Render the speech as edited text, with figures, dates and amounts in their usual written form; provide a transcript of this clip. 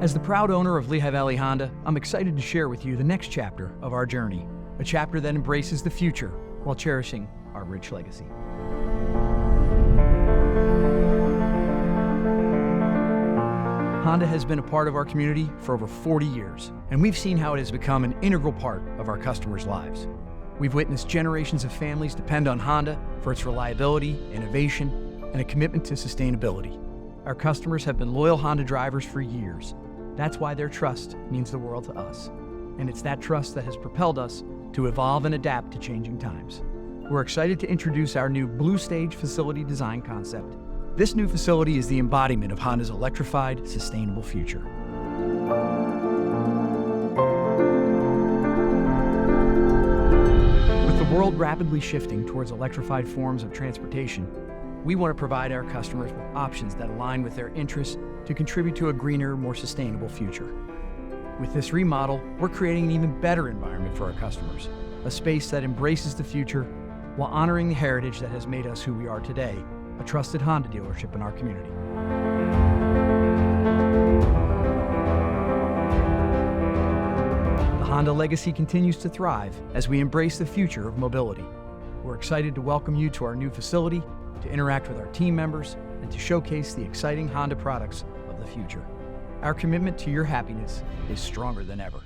As the proud owner of Lehigh Valley Honda, I'm excited to share with you the next chapter of our journey, a chapter that embraces the future while cherishing our rich legacy. Honda has been a part of our community for over 40 years, and we've seen how it has become an integral part of our customers' lives. We've witnessed generations of families depend on Honda for its reliability, innovation, and a commitment to sustainability. Our customers have been loyal Honda drivers for years. That's why their trust means the world to us. And it's that trust that has propelled us to evolve and adapt to changing times. We're excited to introduce our new Blue Stage facility design concept. This new facility is the embodiment of Honda's electrified, sustainable future. With the world rapidly shifting towards electrified forms of transportation, we want to provide our customers with options that align with their interests to contribute to a greener, more sustainable future. With this remodel, we're creating an even better environment for our customers, a space that embraces the future while honoring the heritage that has made us who we are today, a trusted Honda dealership in our community. The Honda legacy continues to thrive as we embrace the future of mobility. We're excited to welcome you to our new facility, to interact with our team members, and to showcase the exciting Honda products of the future. Our commitment to your happiness is stronger than ever.